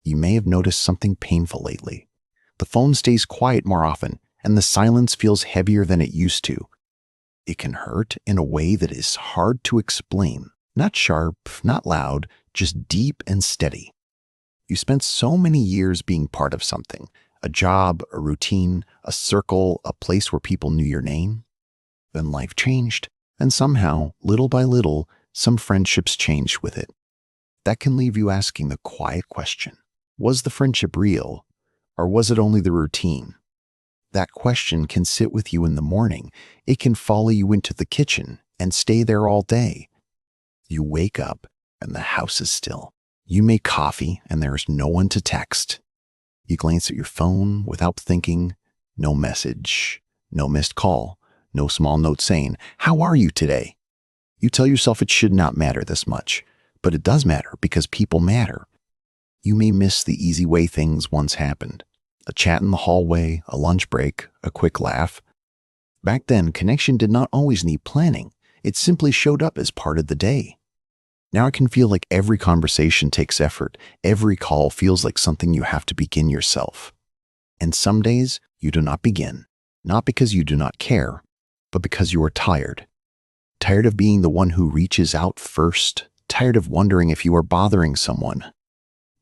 You may have noticed something painful lately. The phone stays quiet more often, and the silence feels heavier than it used to. It can hurt in a way that is hard to explain. Not sharp, not loud, just deep and steady. You spent so many years being part of something, a job, a routine, a circle, a place where people knew your name. Then life changed, and somehow, little by little, some friendships changed with it. That can leave you asking the quiet question, was the friendship real, or was it only the routine? That question can sit with you in the morning. It can follow you into the kitchen and stay there all day. You wake up and the house is still. You make coffee and there is no one to text. You glance at your phone without thinking. No message, no missed call, no small note saying, "How are you today?" You tell yourself it should not matter this much, but it does matter because people matter. You may miss the easy way things once happened. A chat in the hallway, a lunch break, a quick laugh. Back then, connection did not always need planning. It simply showed up as part of the day. Now it can feel like every conversation takes effort. Every call feels like something you have to begin yourself. And some days, you do not begin. Not because you do not care, but because you are tired. Tired of being the one who reaches out first. Tired of wondering if you are bothering someone.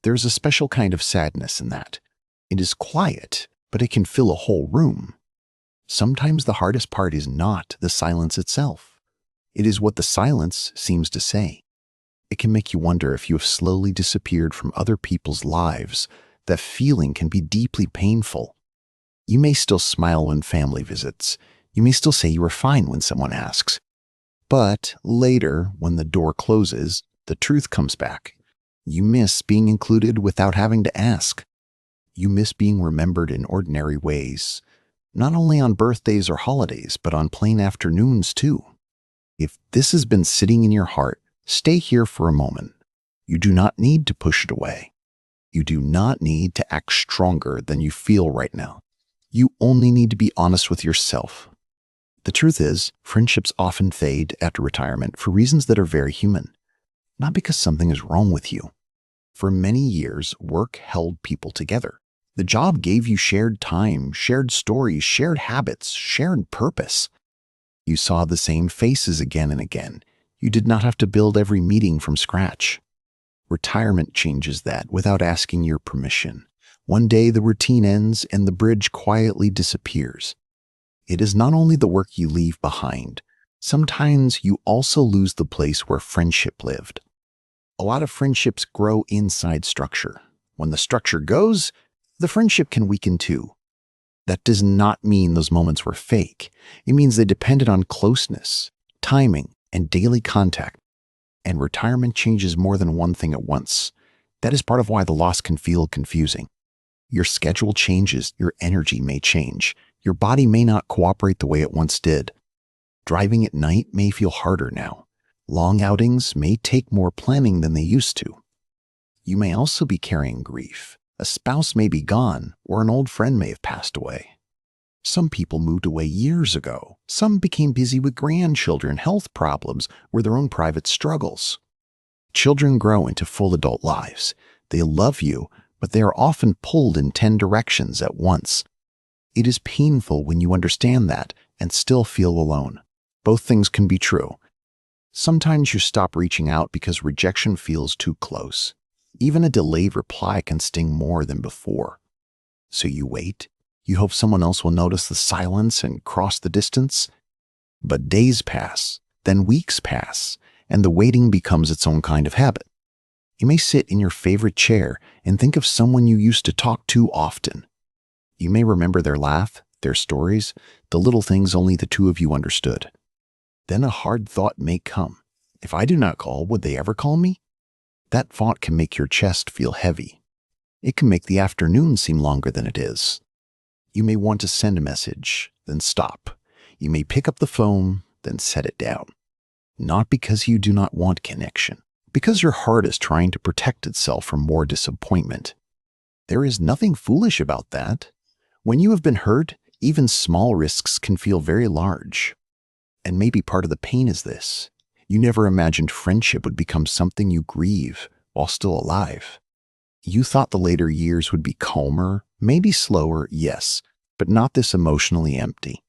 There is a special kind of sadness in that. It is quiet, but it can fill a whole room. Sometimes the hardest part is not the silence itself. It is what the silence seems to say. It can make you wonder if you have slowly disappeared from other people's lives. That feeling can be deeply painful. You may still smile when family visits. You may still say you are fine when someone asks. But later, when the door closes, the truth comes back. You miss being included without having to ask. You miss being remembered in ordinary ways, not only on birthdays or holidays, but on plain afternoons too. If this has been sitting in your heart, stay here for a moment. You do not need to push it away. You do not need to act stronger than you feel right now. You only need to be honest with yourself. The truth is, friendships often fade after retirement for reasons that are very human, not because something is wrong with you. For many years, work held people together. The job gave you shared time, shared stories, shared habits, shared purpose. You saw the same faces again and again. You did not have to build every meeting from scratch. Retirement changes that without asking your permission. One day the routine ends and the bridge quietly disappears. It is not only the work you leave behind. Sometimes you also lose the place where friendship lived. A lot of friendships grow inside structure. When the structure goes, the friendship can weaken too. That does not mean those moments were fake. It means they depended on closeness, timing, and daily contact. And retirement changes more than one thing at once. That is part of why the loss can feel confusing. Your schedule changes, your energy may change. Your body may not cooperate the way it once did. Driving at night may feel harder now. Long outings may take more planning than they used to. You may also be carrying grief. A spouse may be gone, or an old friend may have passed away. Some people moved away years ago. Some became busy with grandchildren, health problems, or their own private struggles. Children grow into full adult lives. They love you, but they are often pulled in 10 directions at once. It is painful when you understand that and still feel alone. Both things can be true. Sometimes you stop reaching out because rejection feels too close. Even a delayed reply can sting more than before. So you wait. You hope someone else will notice the silence and cross the distance. But days pass, then weeks pass, and the waiting becomes its own kind of habit. You may sit in your favorite chair and think of someone you used to talk to often. You may remember their laugh, their stories, the little things only the two of you understood. Then a hard thought may come. If I do not call, would they ever call me? That thought can make your chest feel heavy. It can make the afternoon seem longer than it is. You may want to send a message, then stop. You may pick up the phone, then set it down. Not because you do not want connection, because your heart is trying to protect itself from more disappointment. There is nothing foolish about that. When you have been hurt, even small risks can feel very large. And maybe part of the pain is this. You never imagined friendship would become something you grieve while still alive. You thought the later years would be calmer, maybe slower, yes, but not this emotionally empty.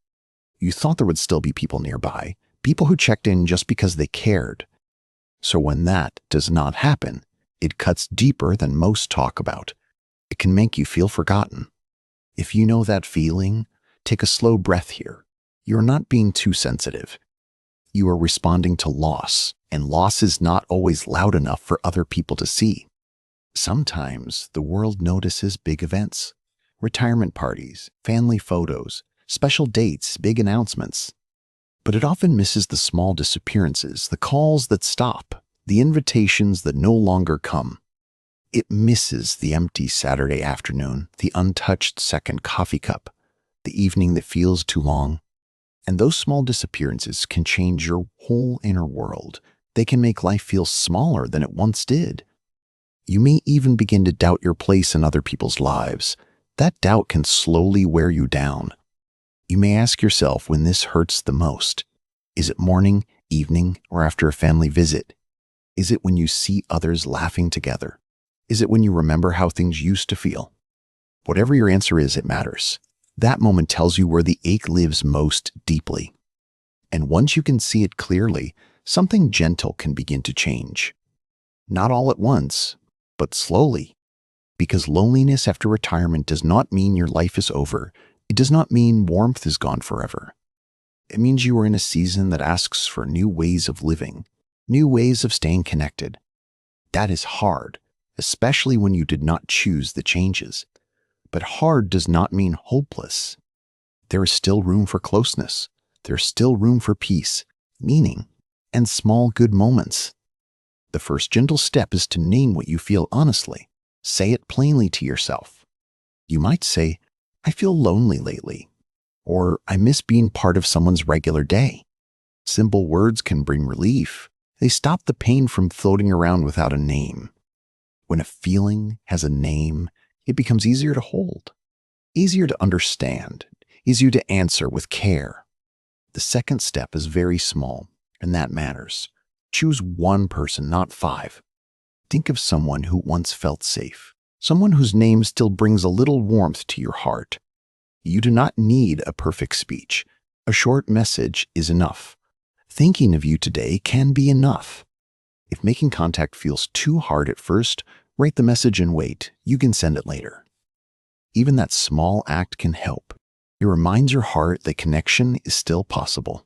You thought there would still be people nearby, people who checked in just because they cared. So when that does not happen, it cuts deeper than most talk about. It can make you feel forgotten. If you know that feeling, take a slow breath here. You're not being too sensitive. You are responding to loss, and loss is not always loud enough for other people to see. Sometimes the world notices big events, retirement parties, family photos, special dates, big announcements. But it often misses the small disappearances, the calls that stop, the invitations that no longer come. It misses the empty Saturday afternoon, the untouched second coffee cup, the evening that feels too long. And those small disappearances can change your whole inner world. They can make life feel smaller than it once did. You may even begin to doubt your place in other people's lives. That doubt can slowly wear you down. You may ask yourself when this hurts the most. Is it morning, evening, or after a family visit? Is it when you see others laughing together? Is it when you remember how things used to feel? Whatever your answer is, it matters. That moment tells you where the ache lives most deeply. And once you can see it clearly, something gentle can begin to change. Not all at once, but slowly. Because loneliness after retirement does not mean your life is over. It does not mean warmth is gone forever. It means you are in a season that asks for new ways of living, new ways of staying connected. That is hard, especially when you did not choose the changes. But hard does not mean hopeless. There is still room for closeness. There's still room for peace, meaning, and small good moments. The first gentle step is to name what you feel honestly. Say it plainly to yourself. You might say, I feel lonely lately, or I miss being part of someone's regular day. Simple words can bring relief. They stop the pain from floating around without a name. When a feeling has a name, it becomes easier to hold, easier to understand, easier to answer with care. The second step is very small, and that matters. Choose one person, not 5. Think of someone who once felt safe, someone whose name still brings a little warmth to your heart. You do not need a perfect speech. A short message is enough. Thinking of you today can be enough. If making contact feels too hard at first, write the message and wait. You can send it later. Even that small act can help. It reminds your heart that connection is still possible.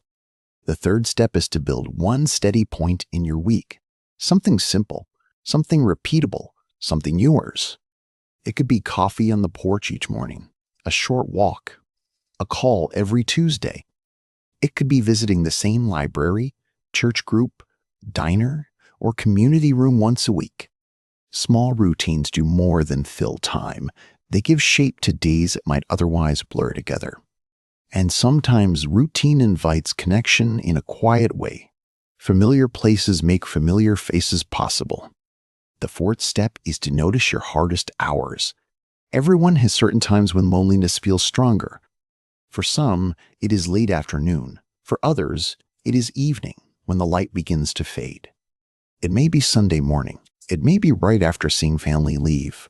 The third step is to build one steady point in your week. Something simple, something repeatable, something yours. It could be coffee on the porch each morning, a short walk, a call every Tuesday. It could be visiting the same library, church group, diner, or community room once a week. Small routines do more than fill time. They give shape to days that might otherwise blur together. And sometimes routine invites connection in a quiet way. Familiar places make familiar faces possible. The fourth step is to notice your hardest hours. Everyone has certain times when loneliness feels stronger. For some, it is late afternoon. For others, it is evening when the light begins to fade. It may be Sunday morning. It may be right after seeing family leave.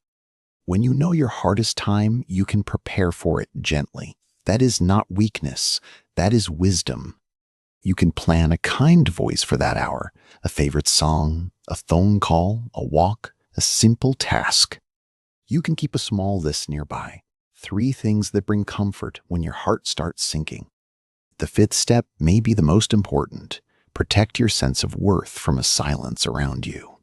When you know your hardest time, you can prepare for it gently. That is not weakness. That is wisdom. You can plan a kind voice for that hour, a favorite song, a phone call, a walk, a simple task. You can keep a small list nearby. 3 things that bring comfort when your heart starts sinking. The fifth step may be the most important. Protect your sense of worth from a silence around you.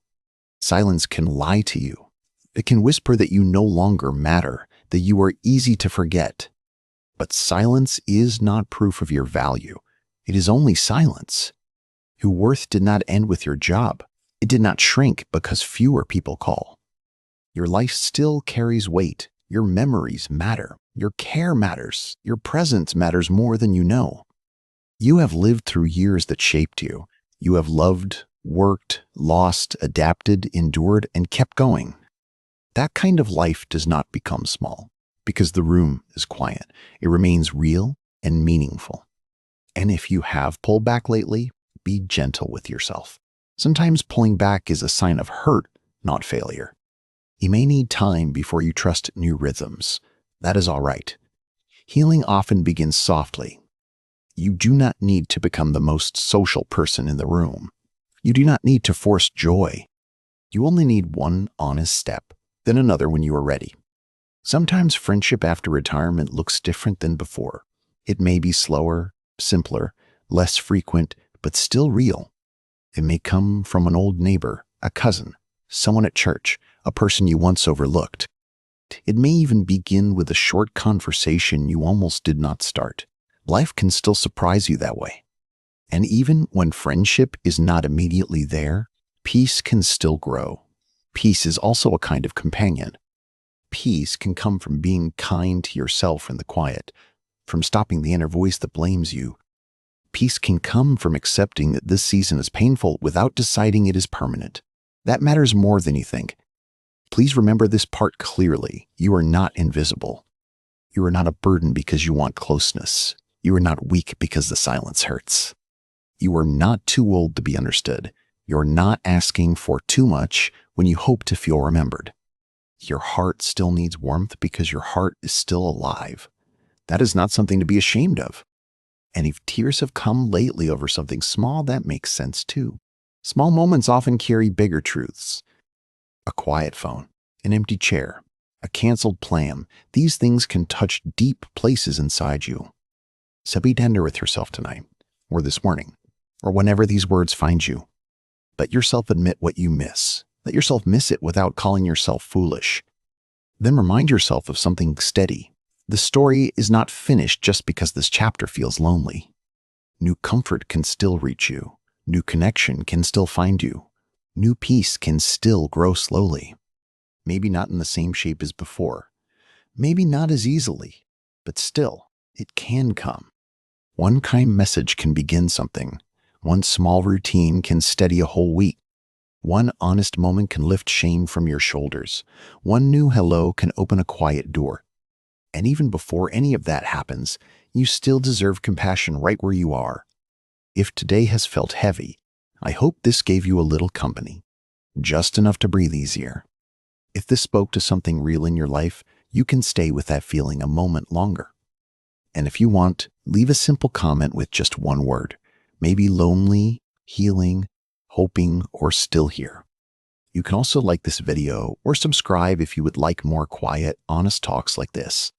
Silence can lie to you. It can whisper that you no longer matter, that you are easy to forget. But silence is not proof of your value. It is only silence. Your worth did not end with your job. It did not shrink because fewer people call. Your life still carries weight. Your memories matter. Your care matters. Your presence matters more than you know. You have lived through years that shaped you. You have loved, worked, lost, adapted, endured, and kept going. That kind of life does not become small because the room is quiet. It remains real and meaningful. And if you have pulled back lately, be gentle with yourself. Sometimes pulling back is a sign of hurt, not failure. You may need time before you trust new rhythms. That is all right. Healing often begins softly. You do not need to become the most social person in the room. You do not need to force joy. You only need one honest step, then another when you are ready. Sometimes friendship after retirement looks different than before. It may be slower, simpler, less frequent, but still real. It may come from an old neighbor, a cousin, someone at church, a person you once overlooked. It may even begin with a short conversation you almost did not start. Life can still surprise you that way. And even when friendship is not immediately there, peace can still grow. Peace is also a kind of companion. Peace can come from being kind to yourself in the quiet, from stopping the inner voice that blames you. Peace can come from accepting that this season is painful without deciding it is permanent. That matters more than you think. Please remember this part clearly. You are not invisible. You are not a burden because you want closeness. You are not weak because the silence hurts. You are not too old to be understood. You're not asking for too much when you hope to feel remembered. Your heart still needs warmth because your heart is still alive. That is not something to be ashamed of. And if tears have come lately over something small, that makes sense too. Small moments often carry bigger truths. A quiet phone, an empty chair, a canceled plan, these things can touch deep places inside you. So be tender with yourself tonight, or this morning, or whenever these words find you. Let yourself admit what you miss. Let yourself miss it without calling yourself foolish. Then remind yourself of something steady. The story is not finished just because this chapter feels lonely. New comfort can still reach you. New connection can still find you. New peace can still grow slowly. Maybe not in the same shape as before. Maybe not as easily, but still, it can come. One kind message can begin something. One small routine can steady a whole week. One honest moment can lift shame from your shoulders. One new hello can open a quiet door. And even before any of that happens, you still deserve compassion right where you are. If today has felt heavy, I hope this gave you a little company, just enough to breathe easier. If this spoke to something real in your life, you can stay with that feeling a moment longer. And if you want, leave a simple comment with just one word, maybe lonely, healing, hoping, or still here. You can also like this video or subscribe if you would like more quiet, honest talks like this.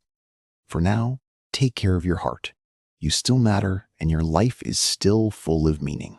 For now, take care of your heart. You still matter, and your life is still full of meaning.